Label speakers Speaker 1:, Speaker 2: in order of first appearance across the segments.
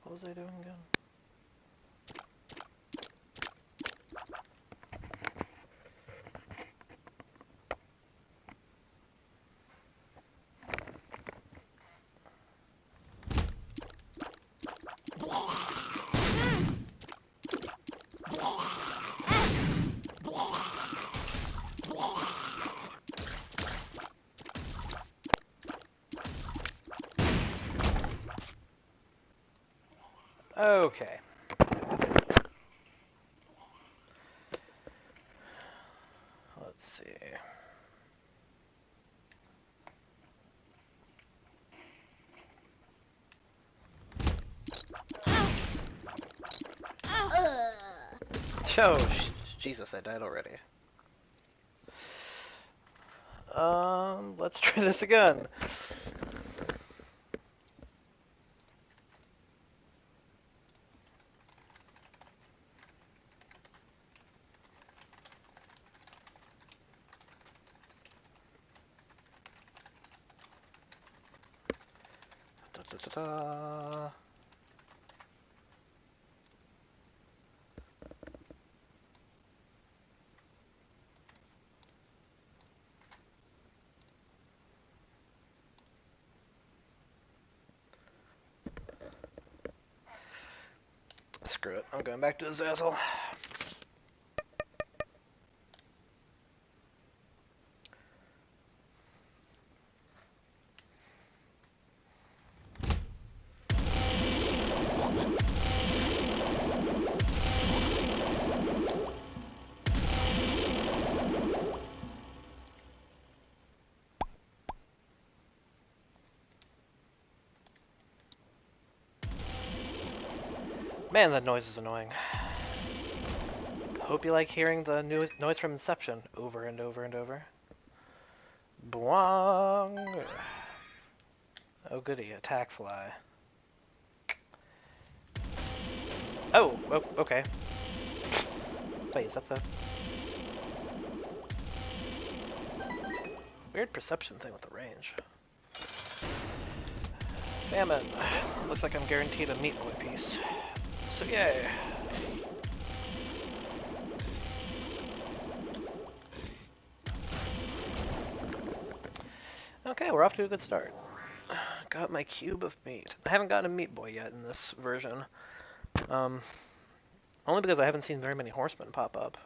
Speaker 1: What was I doing again? Okay. Let's see. Oh, Jesus, I died already. Let's try this again. Da-da-da-da. Screw it, I'm going back to Azazel. Man, that noise is annoying. Hope you like hearing the noise from Inception over and over and over. Bwong! Oh goody, attack fly. Oh, okay. Wait, is that the... Weird perception thing with the range. Famine. Looks like I'm guaranteed a Meat Boy piece. So yay. Okay, we're off to a good start. Got my cube of meat. I haven't gotten a Meat Boy yet in this version. Only because I haven't seen very many horsemen pop up.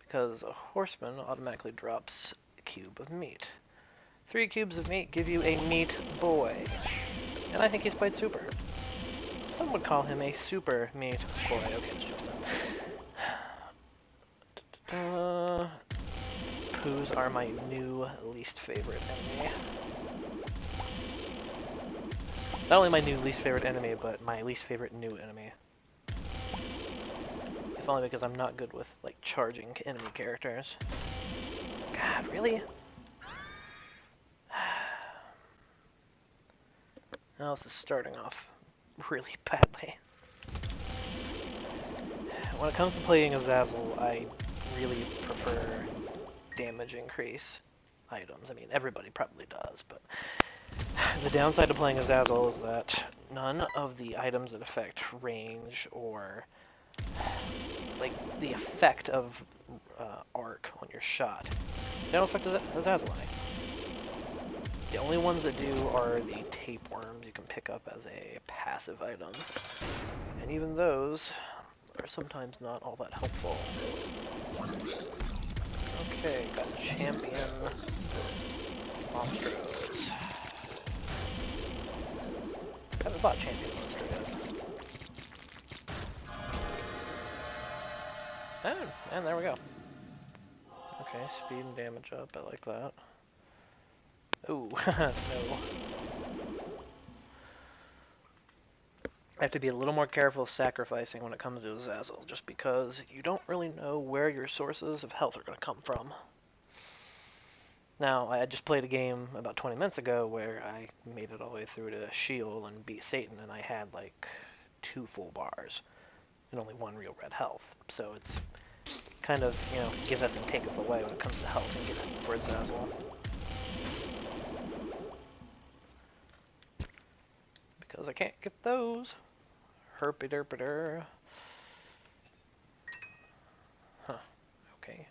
Speaker 1: Because a horseman automatically drops a cube of meat. 3 cubes of meat give you a Meat Boy. And I think he's quite super. Some would call him a super Meat Boy. Okay, let's jump in. Poos are my new least favorite enemy. Not only my new least favorite enemy, but my least favorite new enemy. If only because I'm not good with, like, charging enemy characters. God, really? Now this is starting off really badly. When it comes to playing Azazel, I really prefer damage increase items. I mean, everybody probably does, but the downside of playing Azazel is that none of the items that affect range or like the effect of arc when you're shot, they don't affect Azazel any. The only ones that do are the tapeworms you can pick up as a passive item, and even those are sometimes not all that helpful. Okay, got champion monstros. I haven't bought champion monster yet. And there we go. Okay, speed and damage up, I like that. Ooh, no. I have to be a little more careful sacrificing when it comes to Azazel, just because you don't really know where your sources of health are going to come from. Now, I just played a game about 20 minutes ago where I made it all the way through to Sheol and beat Satan, and I had like 2 full bars and only 1 real red health. So it's kind of, you know, giveth and taketh away when it comes to health and getting for Azazel. because I can't get those. Herpy-derpy-der. Huh. Okay.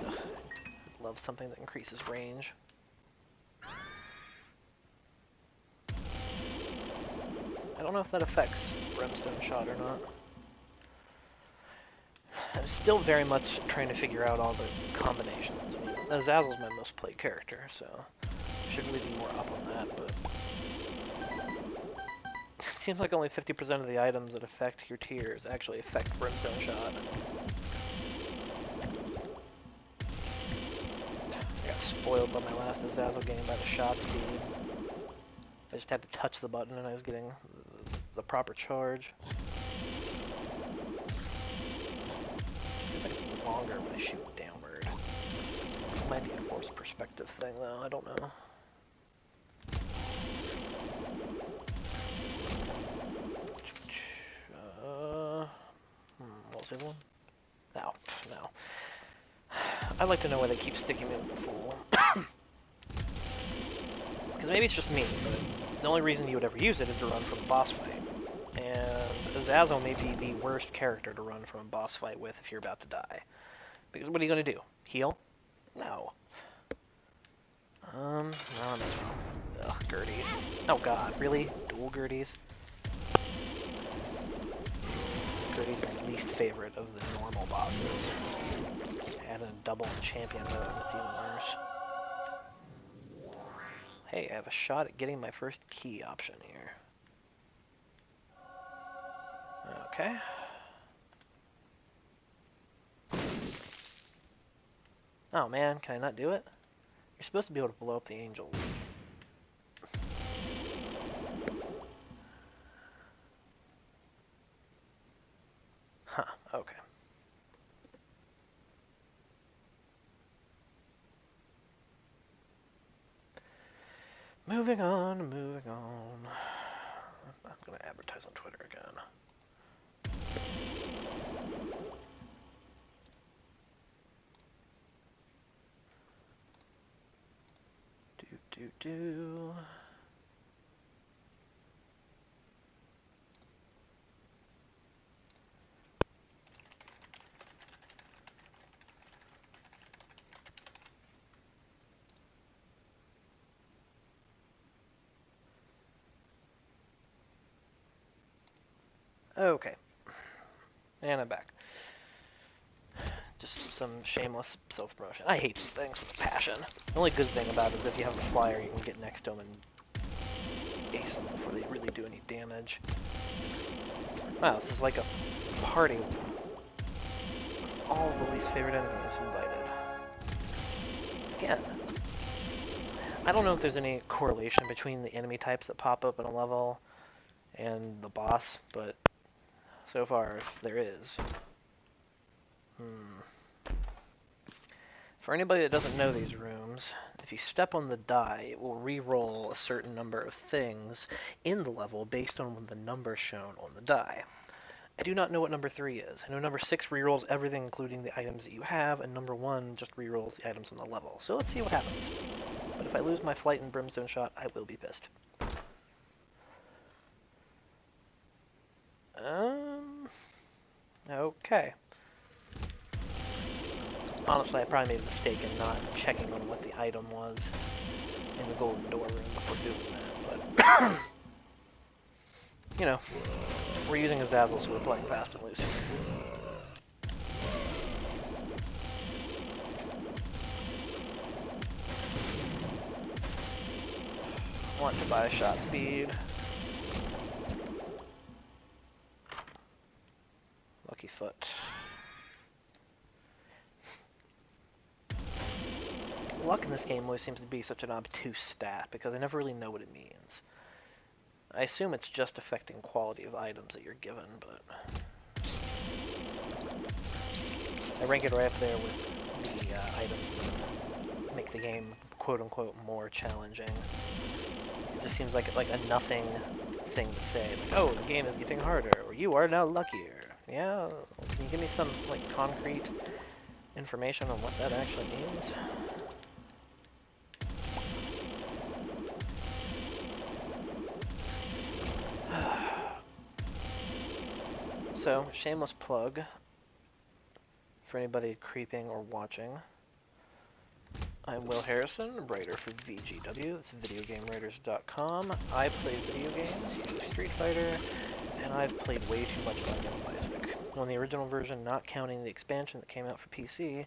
Speaker 1: Ugh. Love something that increases range. I don't know if that affects Brimstone Shot or not. I'm still very much trying to figure out all the combinations. I mean, Azazel's my most played character, so I should really be more up on that, but it seems like only 50% of the items that affect your tiers actually affect Brimstone Shot. I got spoiled by my last Azazel game by the shot speed. I just had to touch the button and I was getting the proper charge. Seems like it's longer when I shoot downward. It might be a forced perspective thing though, I don't know. What was the other one? No, no. I'd like to know why they keep sticking me with the Fool. Because maybe it's just me, but the only reason you would ever use it is to run from a boss fight. And Azazel may be the worst character to run from a boss fight with if you're about to die. Because what are you going to do? Heal? No. No, ugh, Gerties. Oh god, really? Dual Gerties? Gerties are my least favorite of the normal bosses. Add a double champion mode, it's even worse. Hey, I have a shot at getting my first key option here. Okay. Oh man, can I not do it? You're supposed to be able to blow up the angels. Huh, okay. Moving on, moving on. I'm going to advertise on Twitter again. Do. Okay. And I'm back. Just some shameless self-promotion. I hate these things with a passion. The only good thing about it is if you have the flyer, you can get next to them and ace them before they really do any damage. Wow, this is like a party with all the least favorite enemies invited. Again, I don't know if there's any correlation between the enemy types that pop up in a level and the boss, but so far, there is. For anybody that doesn't know these rooms, if you step on the die, it will re-roll a certain number of things in the level based on the number shown on the die. I do not know what number 3 is. I know number 6 re-rolls everything including the items that you have, and number 1 just re-rolls the items on the level. So let's see what happens. But if I lose my flight and Brimstone Shot, I will be pissed. Okay. Honestly, I probably made a mistake in not checking on what the item was in the Golden Door room before doing that, but you know, we're using Azazel, so we're playing fast and loose. Want to buy shot speed. Lucky foot. Luck in this game always seems to be such an obtuse stat because I never really know what it means. I assume it's just affecting quality of items that you're given, but I rank it right up there with the items that make the game quote-unquote more challenging. It just seems like a nothing thing to say, like, oh, the game is getting harder, or you are now luckier. Yeah, can you give me some like concrete information on what that actually means? So, shameless plug for anybody creeping or watching. I'm Will Harrison, writer for VGW, that's videogamewriters.com. I play video games, usually Street Fighter, and I've played way too much Binding of Isaac. On the original version, not counting the expansion that came out for PC,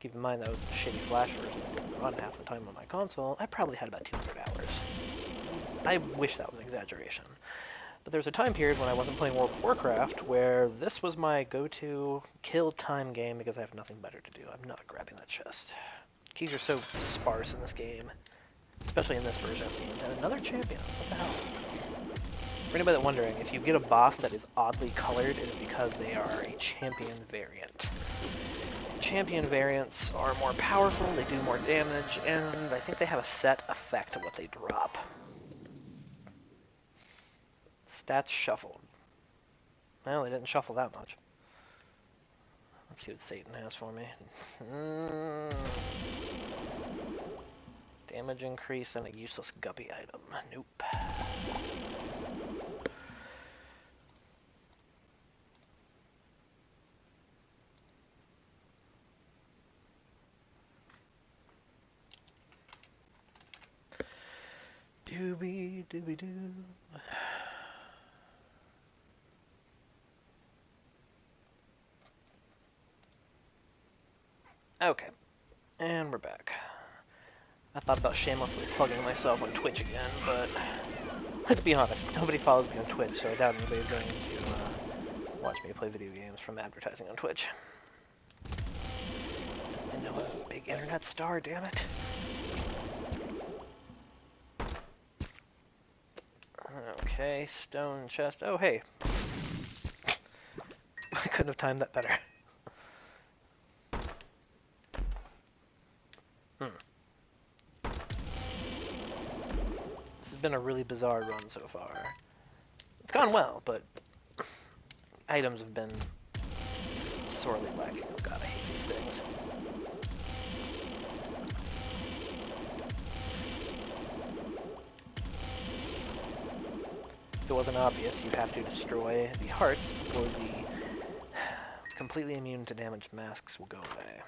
Speaker 1: keep in mind that was the shitty Flash version that didn't run half the time on my console, I probably had about 200 hours. I wish that was an exaggeration. But there was a time period when I wasn't playing World of Warcraft where this was my go-to kill time game because I have nothing better to do. I'm not grabbing that chest. Keys are so sparse in this game, especially in this version it seemed. And another champion, what the hell? For anybody that's wondering, if you get a boss that is oddly colored, it is because they are a champion variant. Champion variants are more powerful, they do more damage, and I think they have a set effect of what they drop. Stats shuffled. Well, they didn't shuffle that much. Let's see what Satan has for me. Damage increase and a useless guppy item. Nope. Doobie doobie doo. Okay, and we're back. I thought about shamelessly plugging myself on Twitch again, but let's be honest, nobody follows me on Twitch, so I doubt anybody's going to watch me play video games from advertising on Twitch. And I'm a big internet star, damn it. Okay, stone chest. Oh, hey. I couldn't have timed that better. This has been a really bizarre run so far. It's gone well, but items have been sorely lacking. Oh god, I hate these things. If it wasn't obvious, you have to destroy the hearts before the completely immune to damaged masks will go away.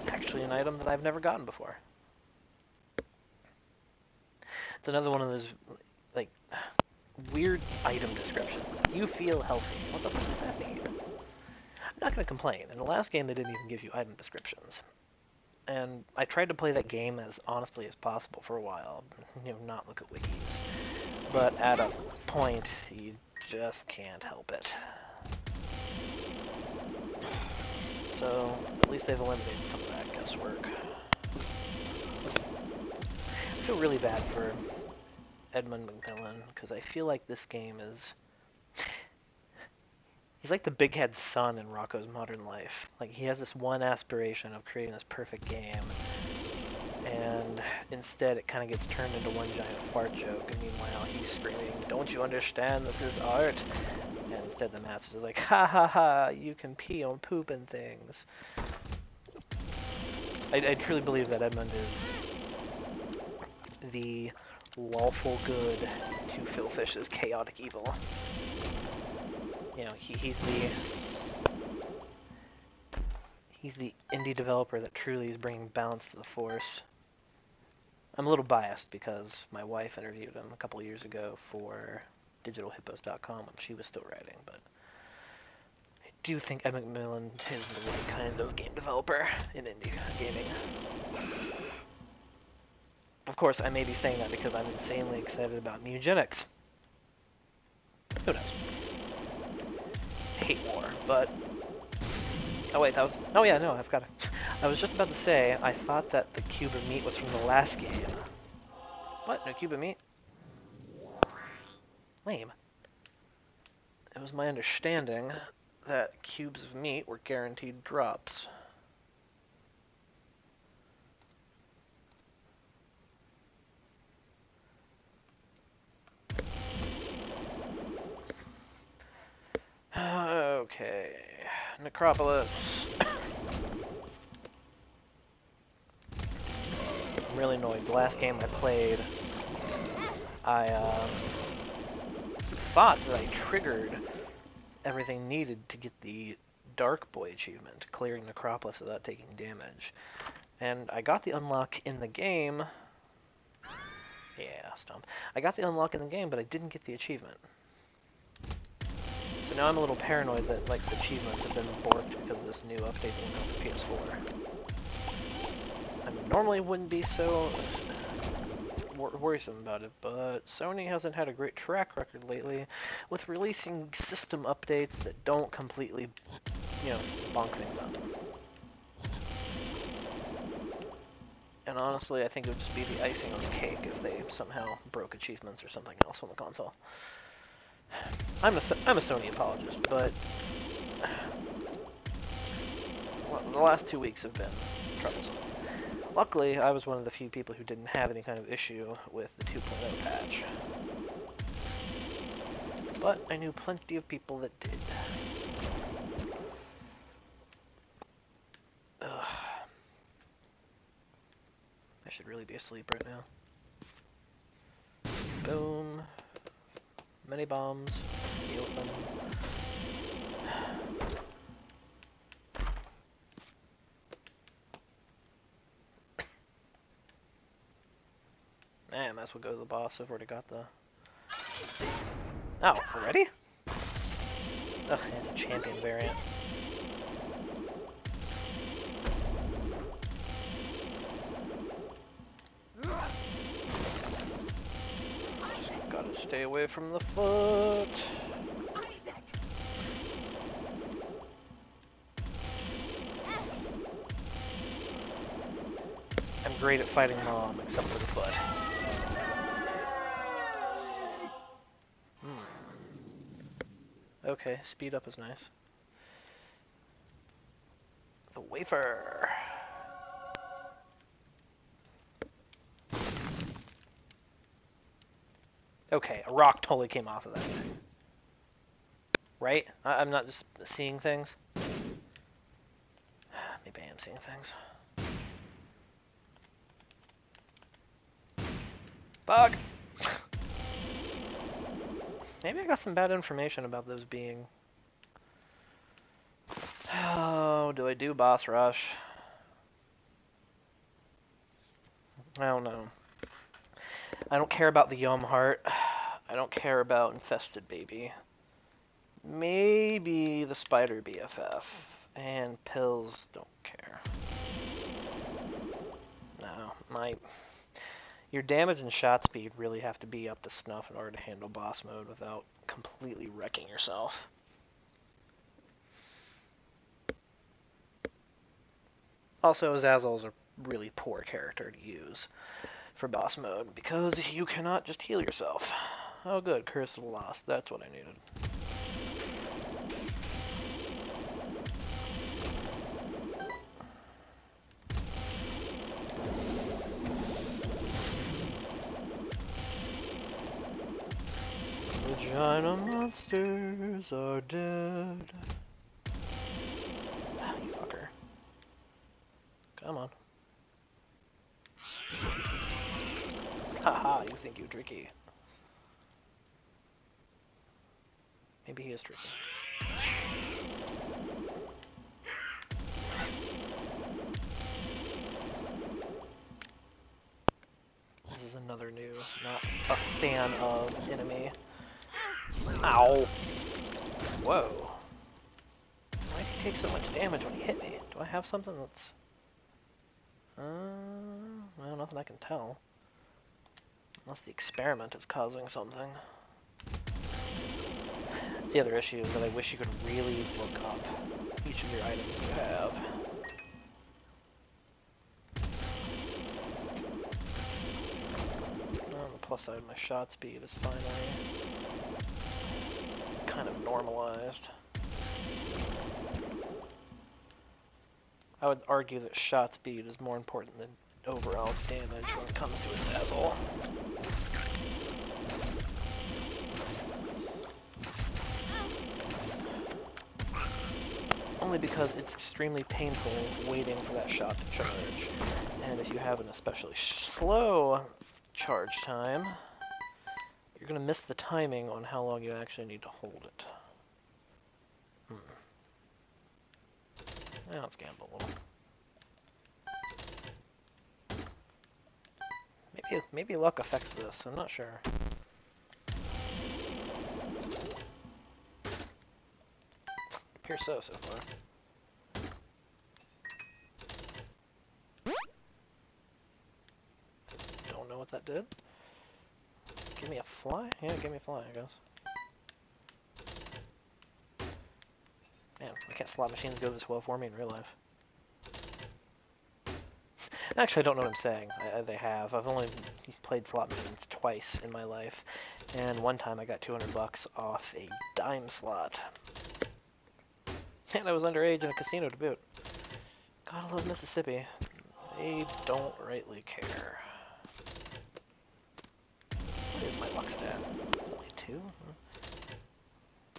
Speaker 1: Actually an item that I've never gotten before. It's another one of those, like, weird item descriptions. You feel healthy. What the fuck does that mean? I'm not going to complain. In the last game, they didn't even give you item descriptions. And I tried to play that game as honestly as possible for a while, not look at wikis. But at a point, you just can't help it. So, at least they've eliminated some of that guesswork. I feel really bad for Edmund McMillen, because I feel like this game is... He's like the big head son in Rocco's Modern Life. Like, he has this one aspiration of creating this perfect game, and instead it kind of gets turned into one giant fart joke, and meanwhile he's screaming, "Don't you understand this is art?" And instead the masses are like, "Ha ha ha, you can pee on poop and things." I truly believe that Edmund is the lawful good to Phil Fish's chaotic evil. You know, he's the indie developer that truly is bringing balance to the Force. I'm a little biased because my wife interviewed him a couple years ago for digitalhippos.com when she was still writing, but I do think Ed McMillan is the right kind of game developer in indie gaming. Of course, I may be saying that because I'm insanely excited about Mutagenics. Who knows? Hate war, but... Oh wait, that was... Oh yeah, no, I've got it. I was just about to say, I thought that the cube of meat was from the last game. What? No cube of meat? Lame. It was my understanding that cubes of meat were guaranteed drops. Okay, Necropolis. I'm really annoyed. The last game I played, I thought that I triggered everything needed to get the Dark Boy achievement, clearing Necropolis without taking damage. And I got the unlock in the game. Yeah, stump. I got the unlock in the game, but I didn't get the achievement. So now I'm a little paranoid that like the achievements have been borked because of this new update that went out for PS4. I normally wouldn't be so worrisome about it, but Sony hasn't had a great track record lately with releasing system updates that don't completely, bonk things up. And honestly, I think it would just be the icing on the cake if they somehow broke achievements or something else on the console. I'm a Sony apologist, but the last 2 weeks have been troublesome. Luckily, I was one of the few people who didn't have any kind of issue with the 2.0 patch. But I knew plenty of people that did. Ugh. I should really be asleep right now. Boom. Many bombs. Deal with them. Man, that's what go to the boss. I've already got the... Oh, already? Ugh, it's a champion variant. Just gotta stay away from the foot. I'm great at fighting Mom, except for the foot. Okay, speed up is nice. The wafer. Okay, a rock totally came off of that. Right? I'm not just seeing things. Maybe I am seeing things. Fuck! Maybe I got some bad information about those being... Oh, do I do boss rush? I don't know. I don't care about the Yum Heart. I don't care about Infested Baby. Maybe the Spider BFF. And Pills don't care. No, your damage and shot speed really have to be up to snuff in order to handle boss mode without completely wrecking yourself. Also, Azazel's a really poor character to use for boss mode because you cannot just heal yourself. Oh good, Curse of the Lost. That's what I needed. Vagina monsters are dead. Ah, you fucker. Come on. Haha, you think you're tricky. Maybe he is tricky. This is another new, not a fan of enemy. Ow! Whoa. Why did he take so much damage when he hit me? Do I have something that's... well, nothing I can tell. Unless the experiment is causing something. That's the other issue, is that I wish you could really look up each of your items you have. On the plus side, my shot speed is finally kind of normalized. I would argue that shot speed is more important than overall damage when it comes to Azazel. Only because it's extremely painful waiting for that shot to charge. And if you have an especially slow charge time, you're gonna miss the timing on how long you actually need to hold it. Now let's gamble a little. Maybe luck affects this. I'm not sure. Appears so far. Don't know what that did. Give me a fly? Yeah, give me a fly, I guess. Man, why can't slot machines go this well for me in real life? Actually, I don't know what I'm saying. They have. I've only played slot machines twice in my life, and one time I got 200 bucks off a dime slot. And I was underage in a casino to boot. Gotta love Mississippi. They don't rightly care. What is my luck stat? Only 2?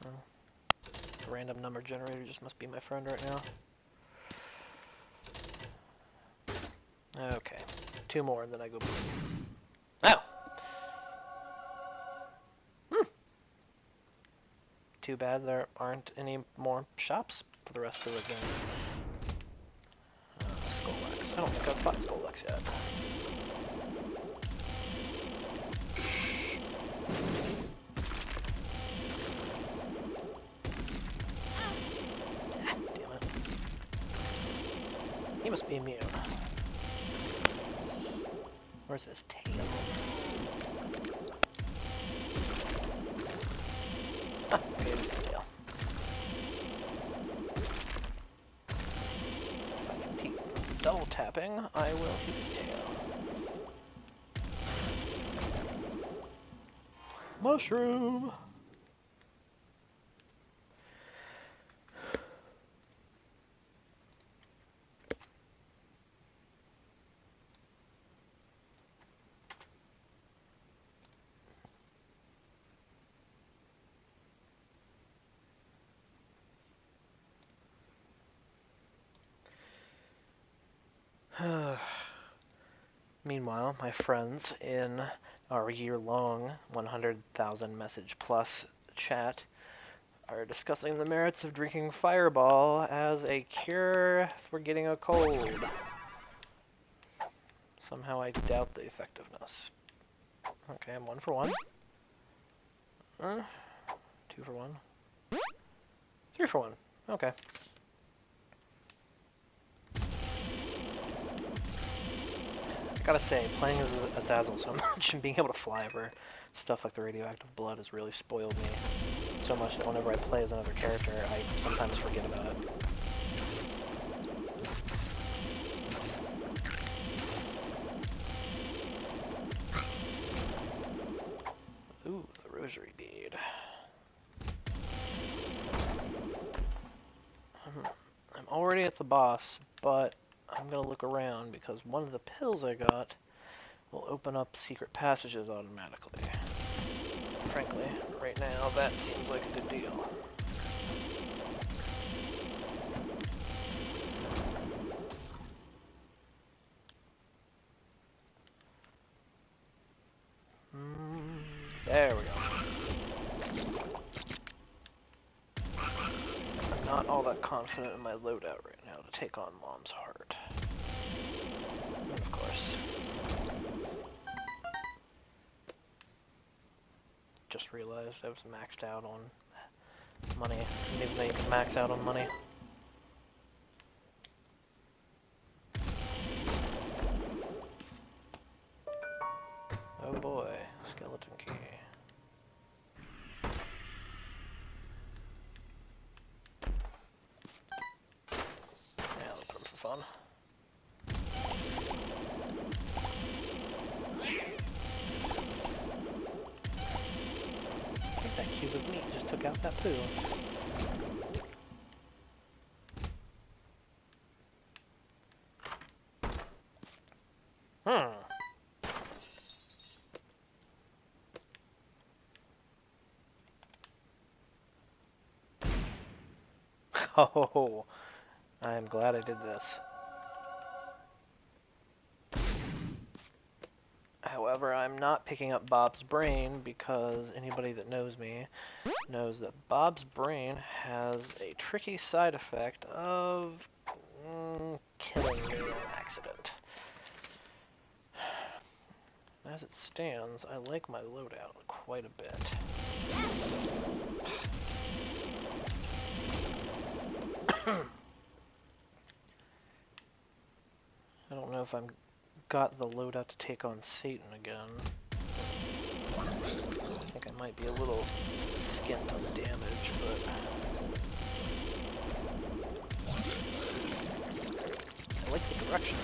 Speaker 1: Oh. The random number generator just must be my friend right now. Okay. 2 more and then I go boom. Oh! Too bad there aren't any more shops for the rest of the game. Skullwax. I don't think I've fought Skullwax yet. Damn it. He must be immune. Where's his tail? Ah, okay, this is his tail. If I can keep double tapping, I will keep his tail. Mushroom! Meanwhile, my friends in our year-long 100,000 message plus chat are discussing the merits of drinking Fireball as a cure for getting a cold. Somehow I doubt the effectiveness. Okay, I'm 1 for 1. 2 for 1. 3 for 1. Okay. I gotta say, playing as Azazel so much and being able to fly over stuff like the radioactive blood has really spoiled me so much that whenever I play as another character, I sometimes forget about it. Ooh, the rosary bead. I'm already at the boss, but I'm gonna look around because one of the pills I got will open up secret passages automatically. Frankly, right now that seems like a good deal. There we go. I'm not all that confident in my loadout right now to take on Mom's heart. And of course, just realized I was maxed out on money. I didn't even know you could max out on money. Oh boy, skeleton key. Yeah, let's put him for fun. I think that cube of meat just took out that poo. Oh, I'm glad I did this. However, I'm not picking up Bob's brain because anybody that knows me knows that Bob's brain has a tricky side effect of killing me in an accident. As it stands, I like my loadout quite a bit. I don't know if I'm got the loadout to take on Satan again. I think I might be a little skint on damage, but I like the direction.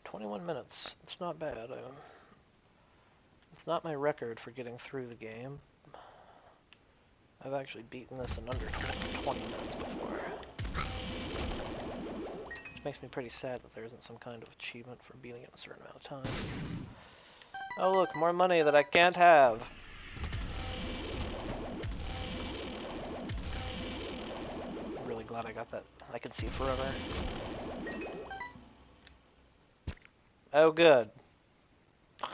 Speaker 1: 21 minutes. It's not bad. It's not my record for getting through the game. I've actually beaten this in under 20 minutes before. Which makes me pretty sad that there isn't some kind of achievement for beating it in a certain amount of time. Oh look, more money that I can't have! I'm really glad I got that. I can see forever. Oh good. This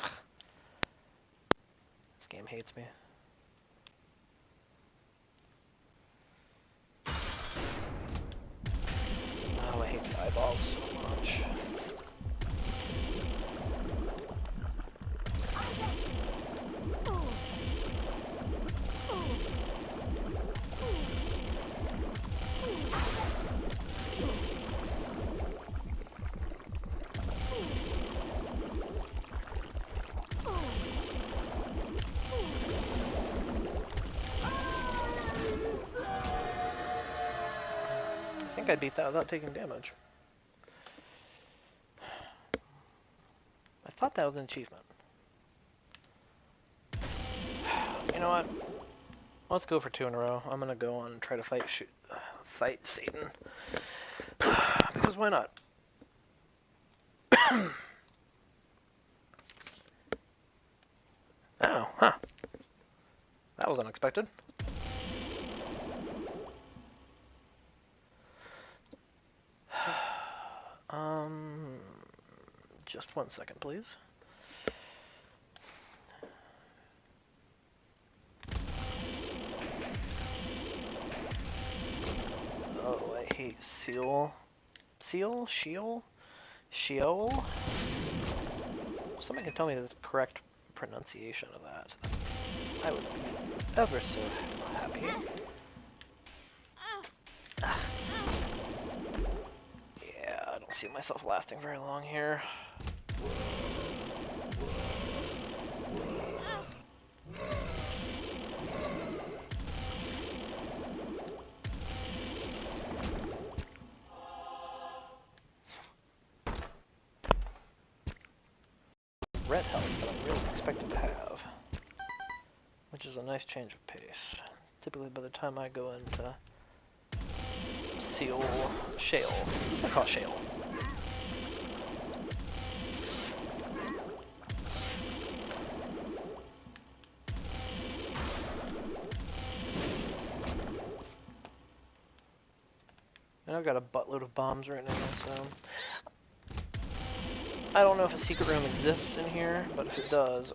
Speaker 1: game hates me. Oh, I hate the eyeballs so much. I think I beat that without taking damage. I thought that was an achievement. You know what? Let's go for 2 in a row. I'm gonna go on and try to fight Satan. Because why not? Oh, huh. That was unexpected. Just 1 second, please. Oh, I hate Sheol. Sheol? Somebody can tell me the correct pronunciation of that. I would be ever so happy. Yeah, I don't see myself lasting very long here. Red health that I'm really expected to have, which is a nice change of pace. Typically by the time I go into Shale. What's that called? Shale. And I've got a buttload of bombs right now, so I don't know if a secret room exists in here, but if it does,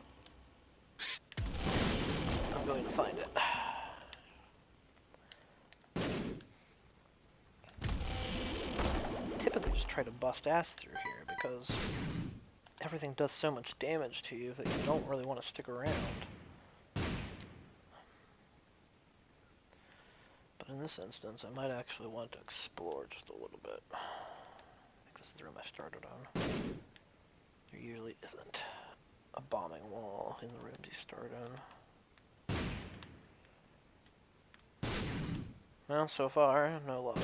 Speaker 1: I'm going to find it. Typically just try to bust ass through here because everything does so much damage to you that you don't really want to stick around. But in this instance, I might actually want to explore just a little bit. I think this is the room I started on. There usually isn't a bombing wall in the rooms you start in. Well, so far, no luck.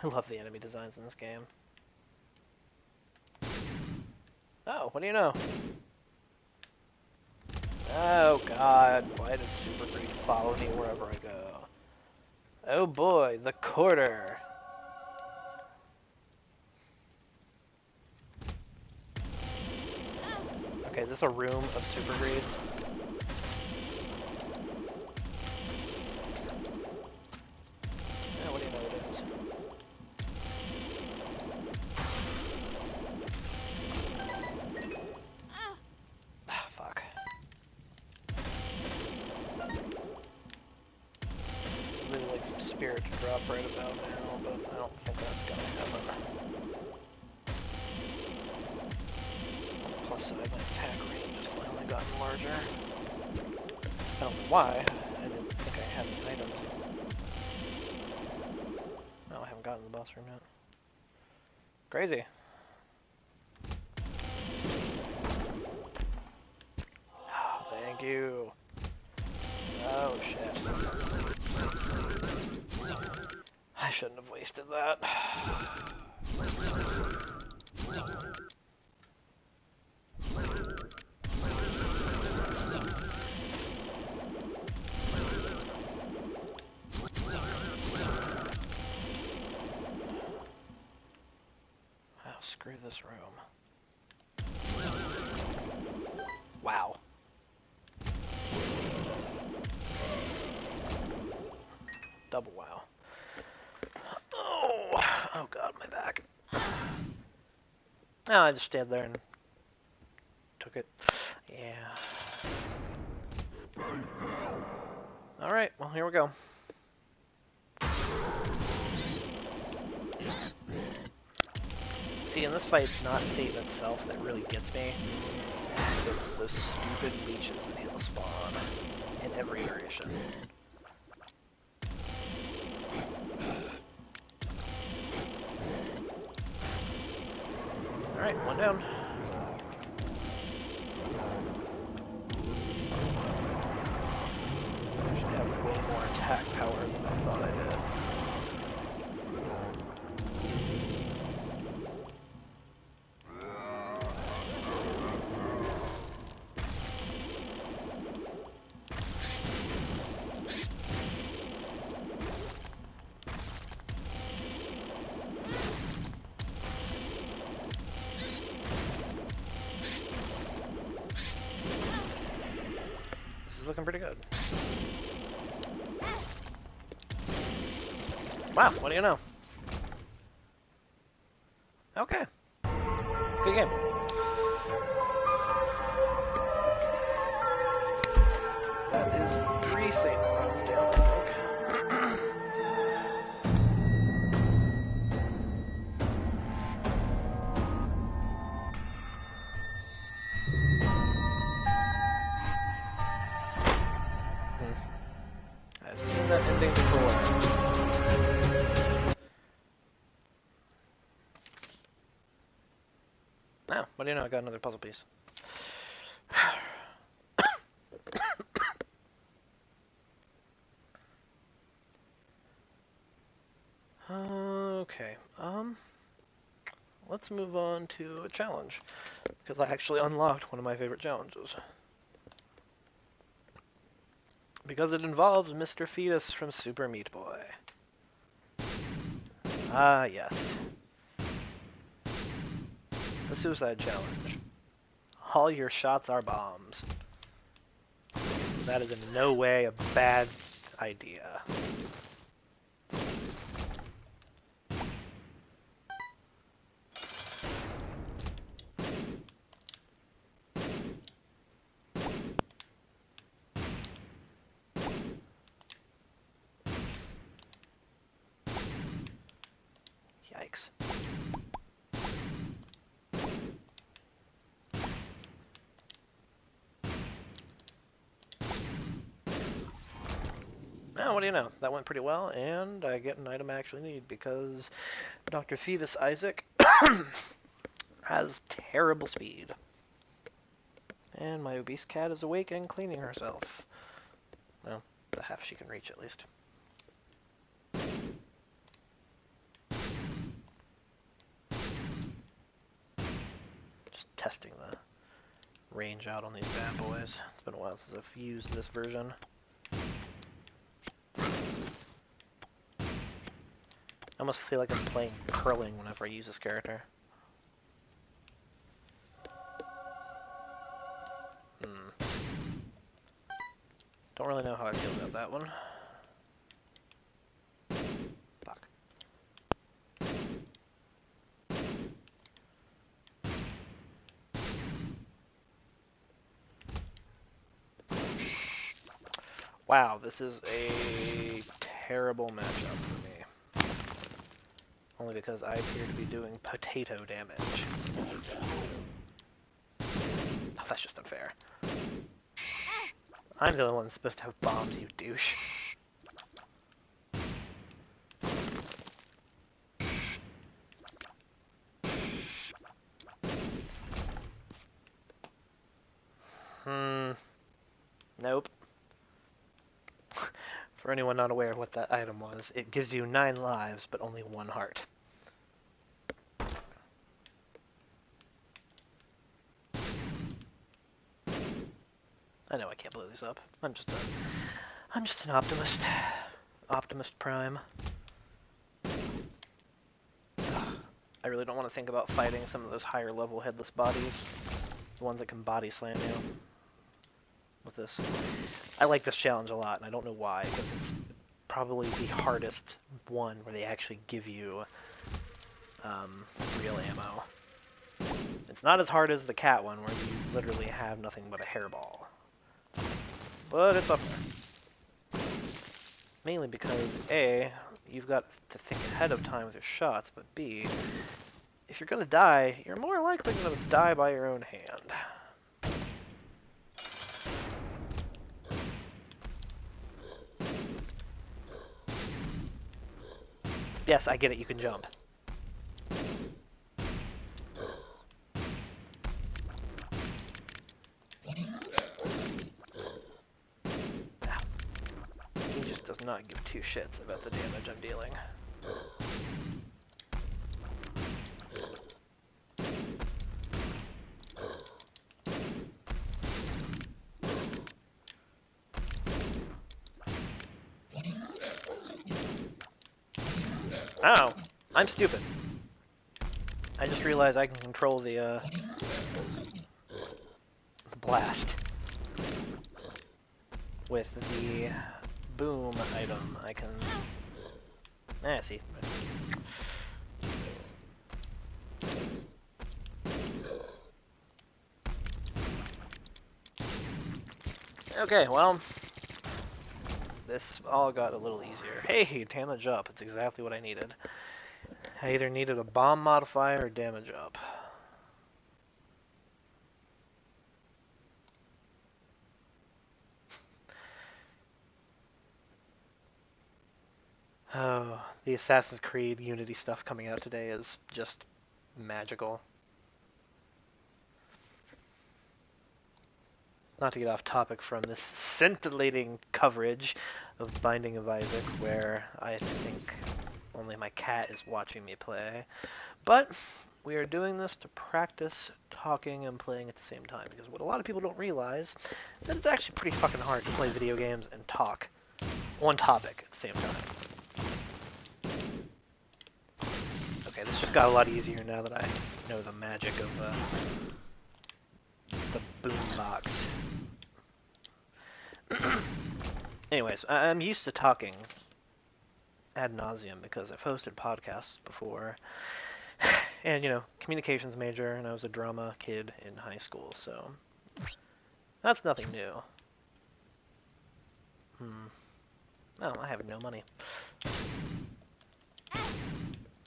Speaker 1: I love the enemy designs in this game. Oh, what do you know? Oh god, why does Super Greed follow me wherever I go? Oh boy, the quarter! Okay, is this a room of Super Greeds? here to drop right about now, but I don't think that's gonna happen. Plus side, my attack range has finally gotten larger. I don't know why. I didn't think I had any items. No, I haven't gotten to the boss room yet. Crazy. Oh, thank you. Oh, shit. I shouldn't have wasted that. Oh, screw this room. Wow. Double wow. Oh god, my back. Oh, I just stayed there and took it. Yeah. Alright, well, here we go. See, in this fight, it's not Satan itself that really gets me. It's those stupid leeches that he'll spawn in every iteration. Alright, one down. I should have way more attack power than I thought I did. This is looking pretty good. Wow, what do you know? Okay. Good game. That is 3 Satan runs down, I think. I've seen that ending before. Now, what do you know? I got another puzzle piece. Okay, let's move on to a challenge, because I actually unlocked one of my favorite challenges. Because it involves Mr. Fetus from Super Meat Boy. Ah, yes. The suicide challenge. All your shots are bombs. That is in no way a bad idea. Yikes. Oh, what do you know? That went pretty well, and I get an item I actually need, because Dr. Fetus Isaac has terrible speed. And my obese cat is awake and cleaning herself. Well, the half she can reach, at least. Just testing the range out on these bad boys. It's been a while since I've used this version. I almost feel like I'm playing curling whenever I use this character. Don't really know how I feel about that one. Fuck. Wow, this is a terrible matchup for me. Only because I appear to be doing potato damage. Oh, that's just unfair. I'm the only one that's supposed to have bombs, you douche. Nope. For anyone not aware of what that item was, it gives you 9 lives, but only 1 heart. I know I can't blow these up. I'm just an optimist. Optimist Prime. Ugh. I really don't want to think about fighting some of those higher level headless bodies. The ones that can body slam you. With this. I like this challenge a lot, and I don't know why, because it's probably the hardest one where they actually give you real ammo. It's not as hard as the cat one, where you literally have nothing but a hairball. But it's up there. Mainly because, A, you've got to think ahead of time with your shots, but B, if you're gonna die, you're more likely gonna die by your own hand. Yes, I get it, you can jump. He just does not give 2 shits about the damage I'm dealing. Oh, I'm stupid. I just realized I can control the blast. With the boom item, I can... see. Okay, well... This all got a little easier. Hey, damage up. It's exactly what I needed. I either needed a bomb modifier or damage up. Oh, the Assassin's Creed Unity stuff coming out today is just magical. Not to get off topic from this scintillating coverage of Binding of Isaac, where I think only my cat is watching me play. But we are doing this to practice talking and playing at the same time, because what a lot of people don't realize is that it's actually pretty fucking hard to play video games and talk on topic at the same time. Okay, this just got a lot easier now that I know the magic of the boombox. Anyways, I'm used to talking ad nauseum because I've hosted podcasts before. And, you know, communications major, and I was a drama kid in high school, so that's nothing new. Oh, I have no money.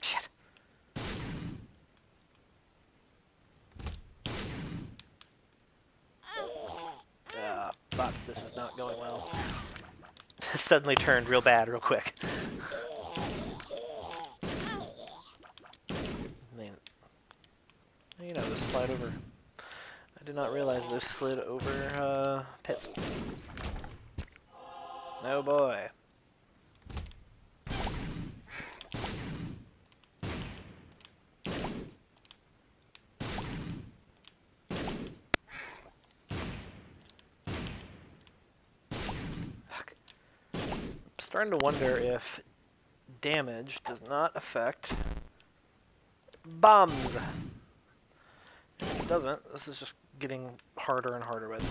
Speaker 1: Shit. Fuck, this is not going well. Suddenly turned real bad real quick. Man. You know, those slide over. I did not realize those slid over pits. Oh boy. Starting to wonder if damage does not affect bombs. If it doesn't, this is just getting harder and harder with it.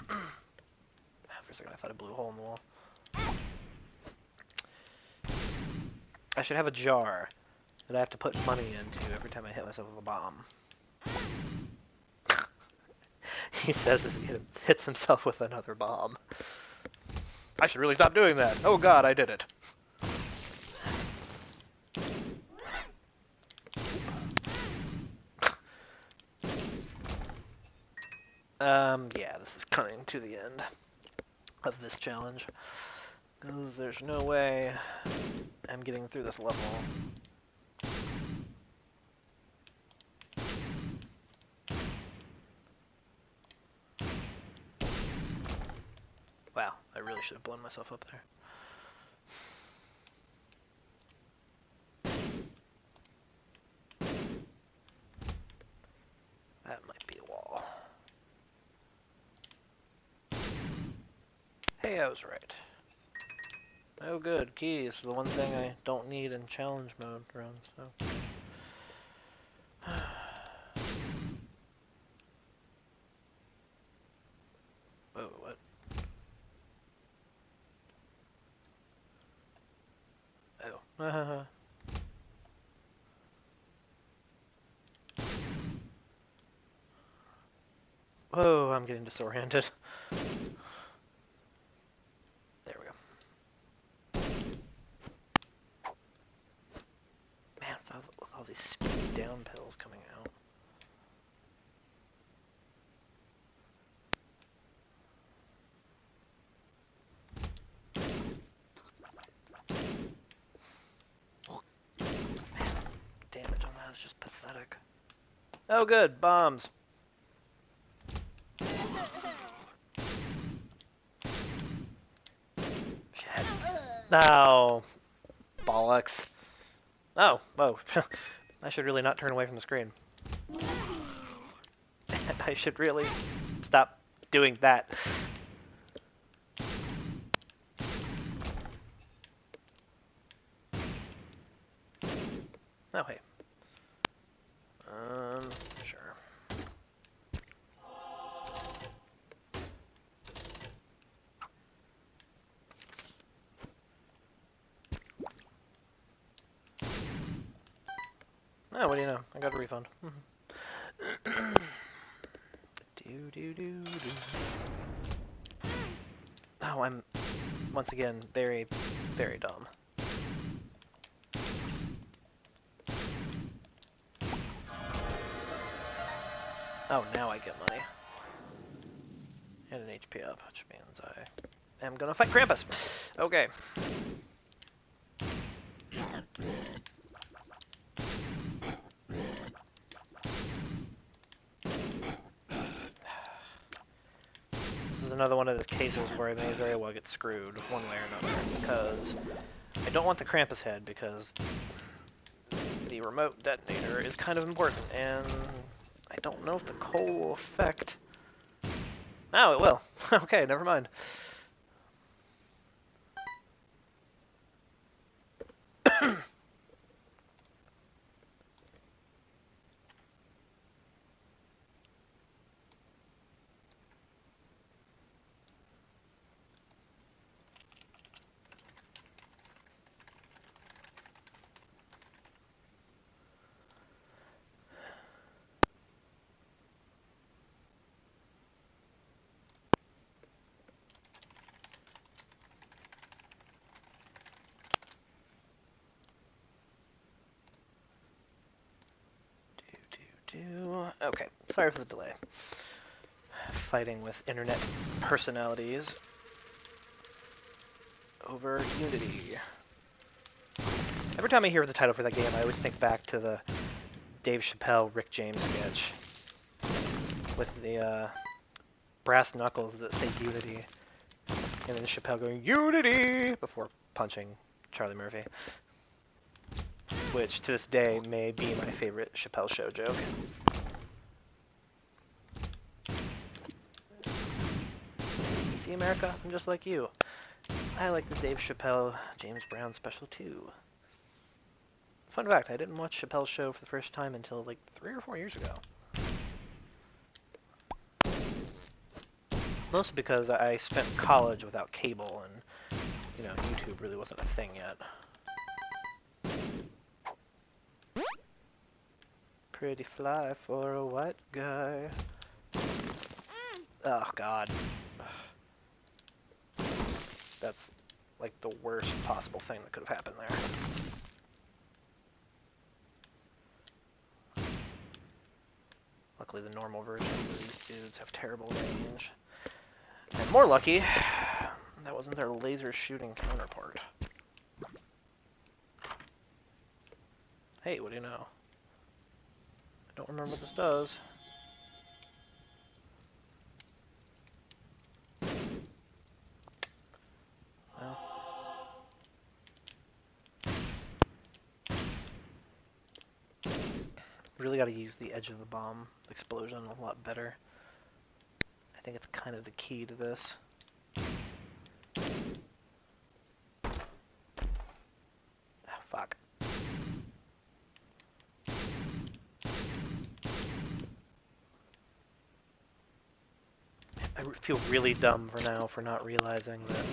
Speaker 1: For a second I thought I blew a hole in the wall. I should have a jar that I have to put money into every time I hit myself with a bomb. He says as he hits himself with another bomb. I should really stop doing that. Oh god, I did it. Yeah, this is coming to the end of this challenge. Because there's no way I'm getting through this level. Wow, I really should have blown myself up there. That might be a wall. Hey, I was right. Oh good, keys, the one thing I don't need in challenge mode runs, so. Whoa, what? Oh. Whoa, I'm getting disoriented. There we go. Man, it's with all these speed down pills coming out. Man, damage on that is just pathetic. Oh good, bombs. Shit. No. Bollocks. Oh, whoa. I should really not turn away from the screen. I should really stop doing that. Oh, hey. Sure. Oh, what do you know? I got a refund. Oh, I'm once again very, very dumb. Oh, now I get money. And an HP up, which means I am gonna fight Krampus. Okay. This is another one of those cases where I may very well get screwed one way or another, because I don't want the Krampus head, because the remote detonator is kind of important, and I don't know if the coal will affect... Oh, it will. Okay, never mind. Okay, sorry for the delay. Fighting with internet personalities over Unity. Every time I hear the title for that game, I always think back to the Dave Chappelle, Rick James sketch with the brass knuckles that say Unity, and then Chappelle going, Unity! Before punching Charlie Murphy. Which, to this day, may be my favorite Chappelle Show joke. See, America? I'm just like you. I like the Dave Chappelle, James Brown special, too. Fun fact, I didn't watch Chappelle's Show for the first time until, like, 3 or 4 years ago. Mostly because I spent college without cable, and, you know, YouTube really wasn't a thing yet. Pretty fly for a white guy. Oh, God. That's, like, the worst possible thing that could have happened there. luckily the normal versions of these dudes have terrible range. And more lucky, that wasn't their laser shooting counterpart. Hey, what do you know? I don't remember what this does. Well. Really gotta use the edge of the bomb explosion a lot better. I think it's kind of the key to this. Ah, fuck. I feel really dumb for now for not realizing that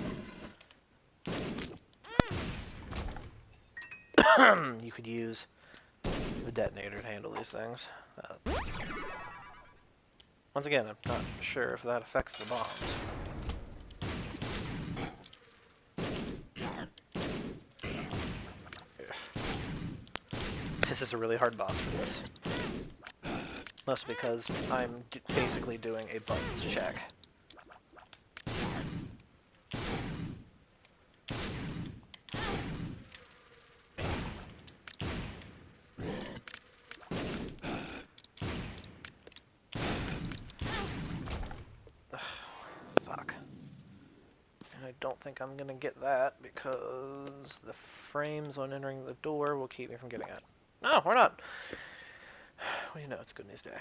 Speaker 1: you could use the detonator to handle these things. Once again, I'm not sure if that affects the bombs. This is a really hard boss for this. Mostly because I'm basically doing a buttons check. Fuck. And I don't think I'm gonna get that because the frames on entering the door will keep me from getting it. No, we're not. Well, you know, it's Good News Day.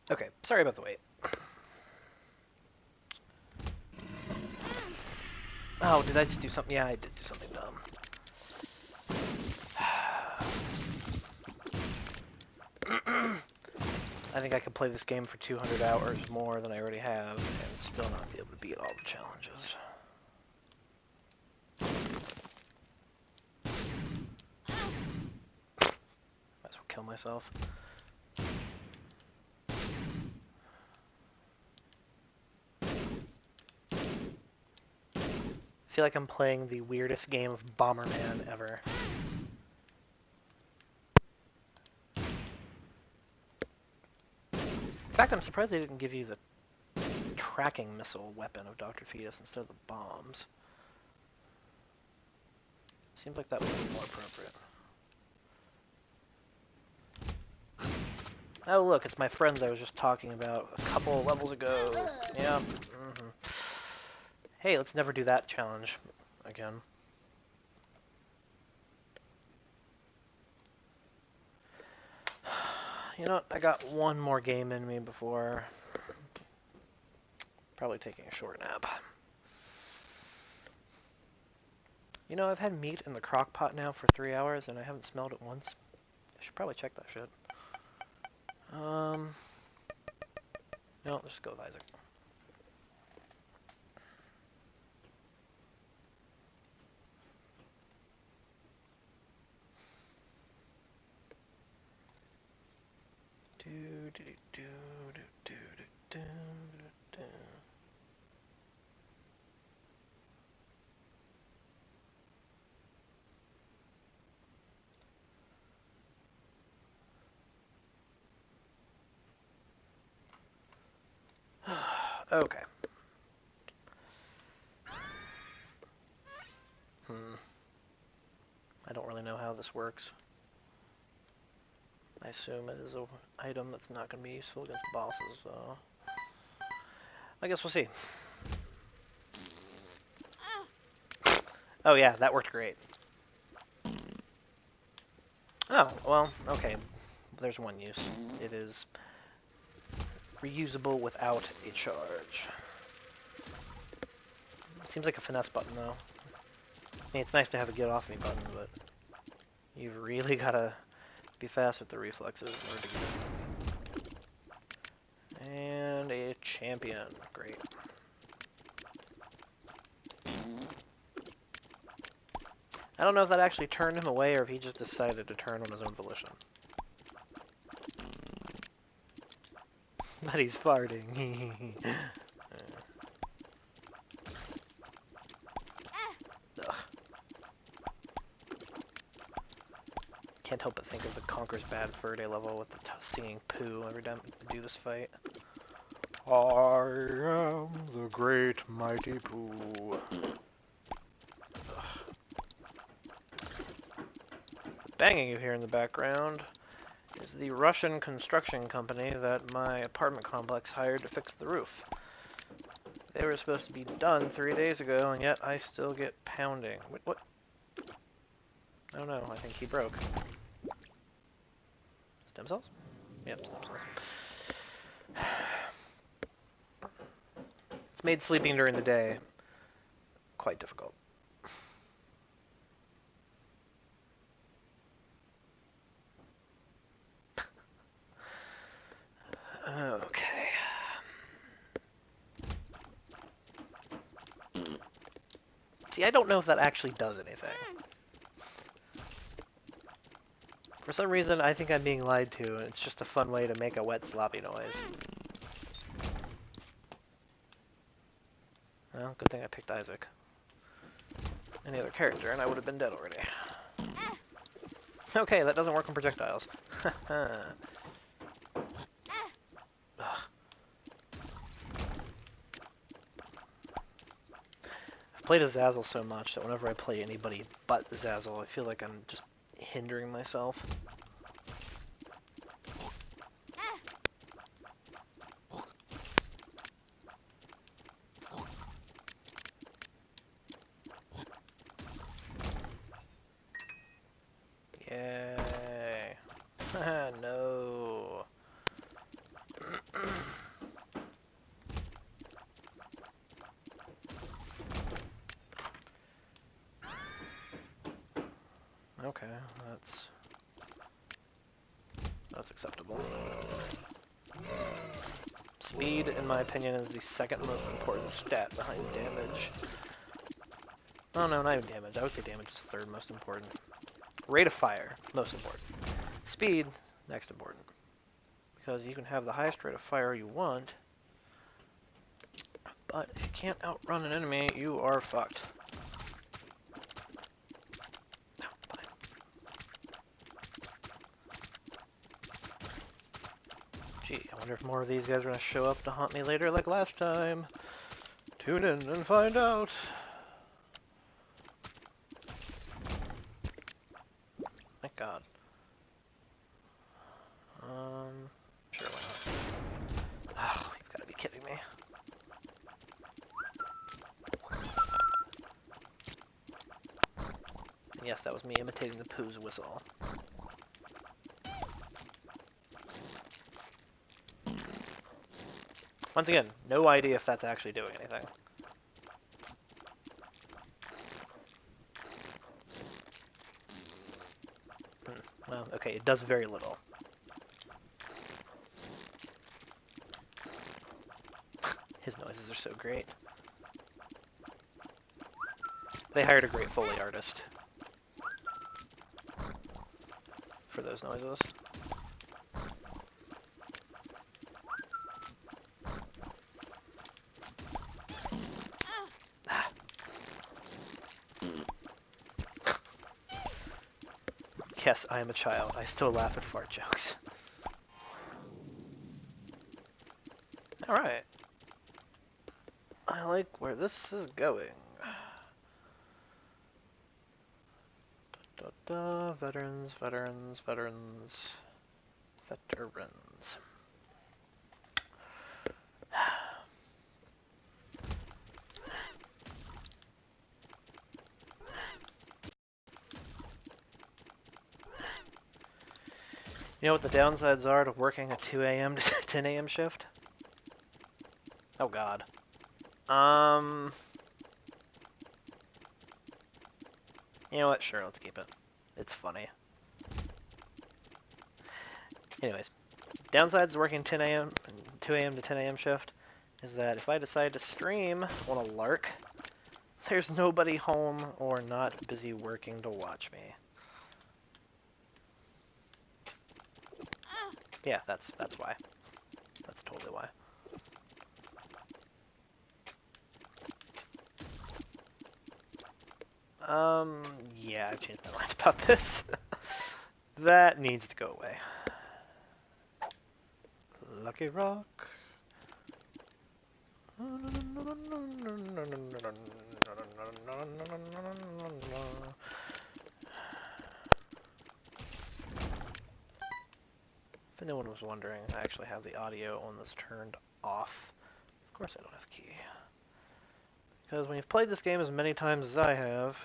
Speaker 1: Okay, sorry about the wait. Oh, did I just do something? Yeah, I did do something dumb. I think I could play this game for 200 hours more than I already have and still not be able to beat all the challenges. Might as well kill myself. I feel like I'm playing the weirdest game of Bomberman ever. In fact, I'm surprised they didn't give you the tracking missile weapon of Dr. Fetus instead of the bombs. Seems like that would be more appropriate. Oh look, it's my friends I was just talking about a couple levels ago. Yeah. Hey, let's never do that challenge again. You know what? I got one more game in me before probably taking a short nap. You know, I've had meat in the crock pot now for 3 hours and I haven't smelled it once. I should probably check that shit. No, let's just go with Isaac. Do do do do do do do. Okay. I don't really know how this works. I assume it is an item that's not going to be useful against bosses, so I guess we'll see. Oh yeah, that worked great. Oh, well, okay. There's one use. It is reusable without a charge. Seems like a finesse button, though. I mean, it's nice to have a get off me button, but you've really gotta be fast with the reflexes in order to get it. And a champion. Great. I don't know if that actually turned him away or if he just decided to turn on his own volition. But he's farting. Can't help but think of the Conker's Bad Fur Day level with the singing poo every time we do this fight. I am the great mighty poo. The banging you hear in the background is the Russian construction company that my apartment complex hired to fix the roof. They were supposed to be done 3 days ago, and yet I still get pounding. Wait, what? Oh no, I think he broke. Stem cells? Yep, stem cells. It's made sleeping during the day quite difficult. Okay. See, I don't know if that actually does anything. For some reason, I think I'm being lied to, and it's just a fun way to make a wet, sloppy noise. Well, good thing I picked Isaac. Any other character, and I would have been dead already. Okay, that doesn't work on projectiles. I've played Azazel so much that whenever I play anybody but Azazel, I feel like I'm just hindering myself. Yay. No. Okay, that's acceptable. Speed, in my opinion, is the second most important stat behind damage. Oh no, not even damage. I would say damage is third most important. Rate of fire, most important. Speed, next important. Because you can have the highest rate of fire you want, but if you can't outrun an enemy, you are fucked. Gee, I wonder if more of these guys are going to show up to haunt me later like last time. Tune in and find out. Thank God. me. Yes, that was me imitating the poo's whistle. Once again, no idea if that's actually doing anything. Well, okay, it does very little. His noises are so great. They hired a great Foley artist for those noises. Yes, I am a child. I still laugh at fart jokes. Alright. I like where this is going. Veterans, veterans, veterans, veterans. You know what the downsides are to working a 2 a.m. to 10 a.m. shift? Oh god. You know what? Sure, let's keep it. It's funny. Anyways, downsides to working 10 a.m. 2 a.m. to 10 a.m. shift is that if I decide to stream on a lark, there's nobody home or not busy working to watch me. Yeah, that's why. That's totally why. Yeah, I've changed my mind about this. That needs to go away. Lucky Rock. If anyone was wondering, I actually have the audio on this turned off. Of course I don't have a key. Because when you've played this game as many times as I have,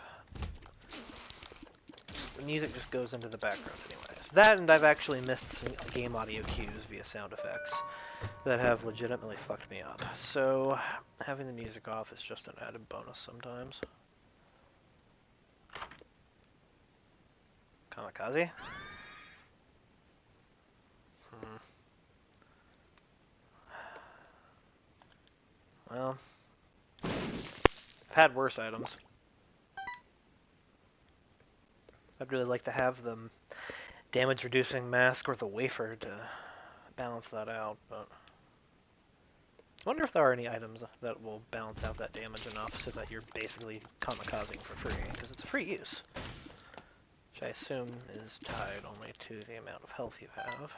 Speaker 1: the music just goes into the background anyways. That, and I've actually missed some game audio cues via sound effects that have legitimately fucked me up. So, having the music off is just an added bonus sometimes. Kamikaze? Well, I've had worse items. I'd really like to have the damage reducing mask or the wafer to balance that out, but I wonder if there are any items that will balance out that damage enough so that you're basically kamikazing for free, because it's a free use. Which I assume is tied only to the amount of health you have.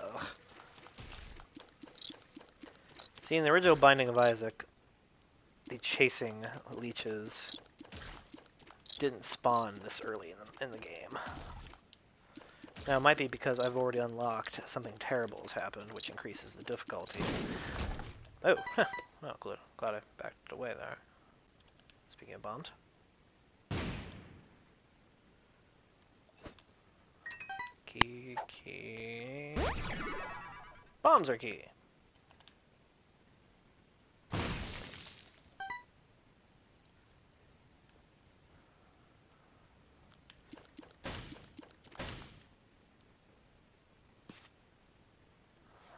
Speaker 1: Ugh. See, in the original Binding of Isaac, the chasing leeches didn't spawn this early in the game. Now, it might be because I've already unlocked something terrible has happened, which increases the difficulty. Oh, well, glad I backed away there. Speaking of bombs. Key. Bombs are key.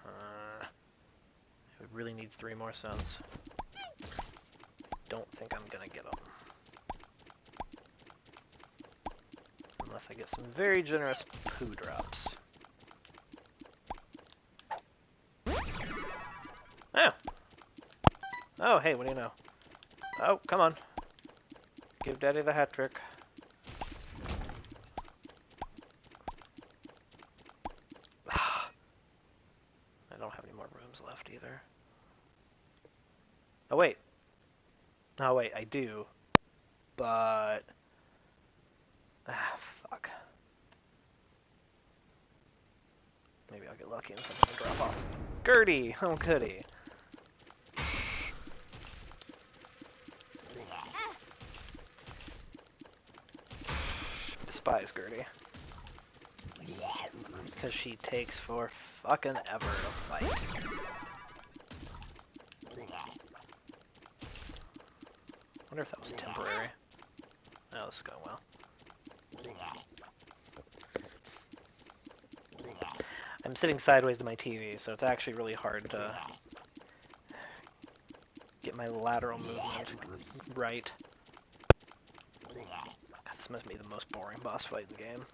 Speaker 1: I would really need 3 more cents. Don't think I'm gonna get them. Unless I get some very generous poo drops. Oh! Oh, hey, what do you know? Oh, come on. Give Daddy the hat trick. I don't have any more rooms left either. Oh, wait. Oh wait, I do, but fuck. Maybe I'll get lucky and something will drop off. Gertie! Oh goody. Despise Gertie. Because she takes for fucking ever to fight. Wonder if that was temporary. Oh, this is going well. I'm sitting sideways to my TV, so it's actually really hard to get my lateral movement right. God, this must be the most boring boss fight in the game.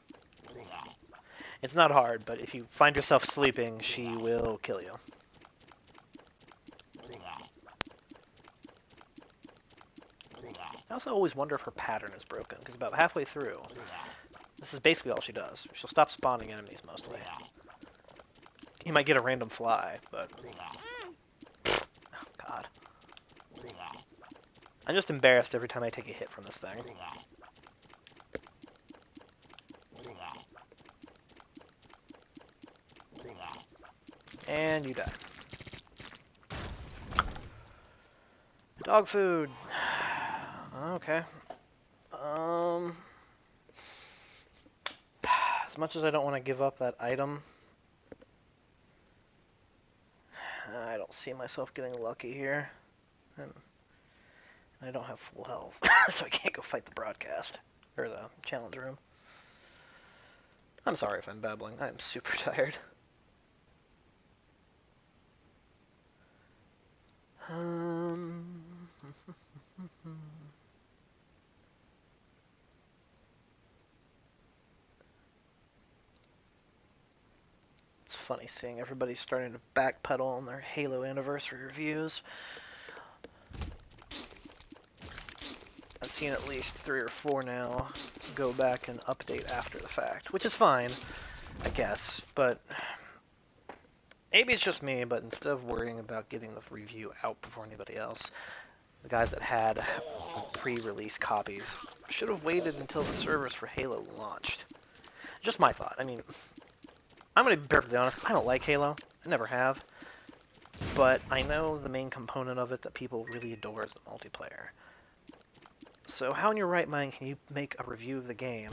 Speaker 1: It's not hard, but if you find yourself sleeping, she will kill you. I also always wonder if her pattern is broken, because about halfway through, this is basically all she does. She'll stop spawning enemies, mostly. You might get a random fly, but... Oh, God. I'm just embarrassed every time I take a hit from this thing. And you die. Dog food. Okay. As much as I don't want to give up that item, I don't see myself getting lucky here. And I don't have full health, so I can't go fight the broadcast. Or the challenge room. I'm sorry if I'm babbling. I'm super tired. It's funny seeing everybody starting to backpedal on their Halo anniversary reviews. I've seen at least 3 or 4 now go back and update after the fact, which is fine, I guess, but maybe it's just me, but instead of worrying about getting the review out before anybody else, the guys that had pre-release copies should have waited until the servers for Halo launched. Just my thought. I mean, I'm going to be perfectly honest, I don't like Halo. I never have. But I know the main component of it that people really adore is the multiplayer. So how in your right mind can you make a review of the game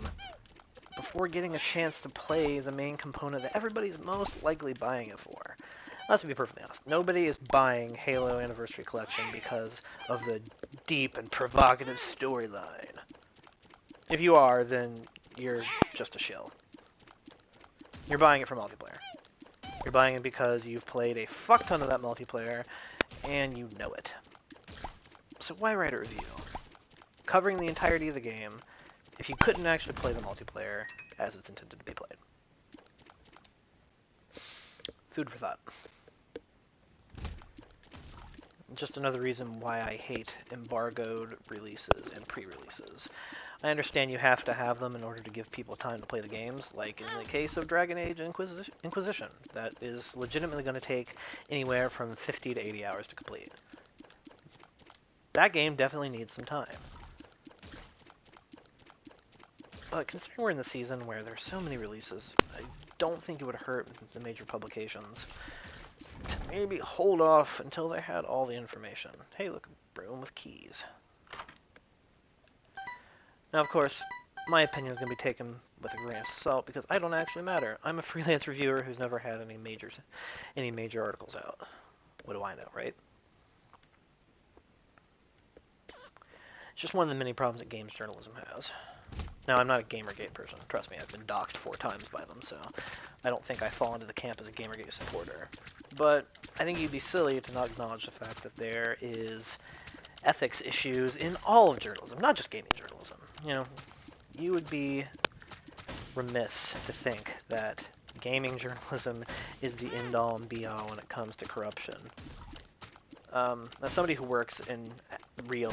Speaker 1: before getting a chance to play the main component that everybody's most likely buying it for? Let's be perfectly honest. Nobody is buying Halo Anniversary Collection because of the deep and provocative storyline. If you are, then you're just a shill. You're buying it for multiplayer. You're buying it because you've played a fuck ton of that multiplayer, and you know it. So why write a review covering the entirety of the game if you couldn't actually play the multiplayer as it's intended to be played? Food for thought. Just another reason why I hate embargoed releases and pre-releases. I understand you have to have them in order to give people time to play the games, like in the case of Dragon Age Inquisition. That is legitimately going to take anywhere from 50 to 80 hours to complete. That game definitely needs some time. But considering we're in the season where there's so many releases, I don't think it would hurt the major publications to maybe hold off until they had all the information. Hey, look, a room with keys. Now, of course, my opinion is going to be taken with a grain of salt because I don't actually matter. I'm a freelance reviewer who's never had any major articles out. What do I know, right? It's just one of the many problems that games journalism has. Now, I'm not a Gamergate person. Trust me, I've been doxxed 4 times by them, so I don't think I fall into the camp as a Gamergate supporter. But I think you'd be silly to not acknowledge the fact that there is ethics issues in all of journalism, not just gaming journalism. You know, you would be remiss to think that gaming journalism is the end-all and be-all when it comes to corruption. As somebody who works in real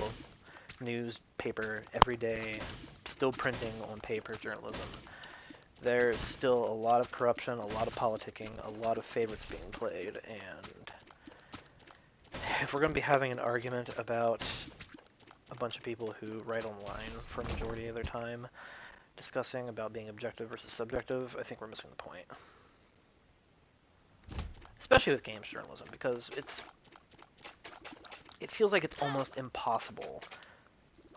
Speaker 1: newspaper every day, still printing on paper journalism, there's still a lot of corruption, a lot of politicking, a lot of favorites being played, and if we're going to be having an argument about a bunch of people who write online for a majority of their time discussing about being objective versus subjective, I think we're missing the point. Especially with games journalism, because it feels like it's almost impossible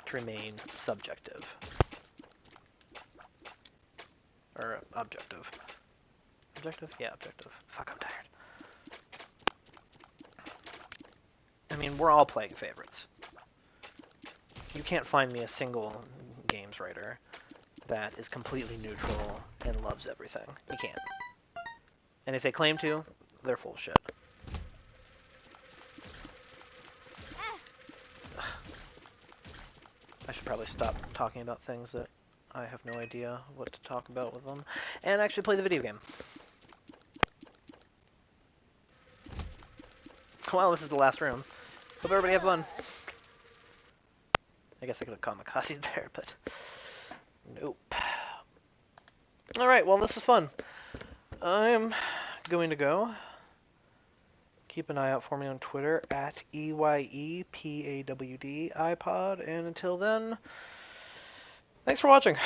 Speaker 1: to remain subjective. Or objective. Objective? Yeah, objective. Fuck, I'm tired. I mean, we're all playing favorites. You can't find me a single games writer that is completely neutral and loves everything. You can't. And if they claim to, they're full of shit. I should probably stop talking about things that I have no idea what to talk about with them, and actually play the video game. Well, this is the last room. Hope everybody have fun. I guess I could have kamikaze there, but nope. Alright, well, this was fun. I'm going to go. Keep an eye out for me on Twitter at EYEPAWD iPod, and until then, thanks for watching.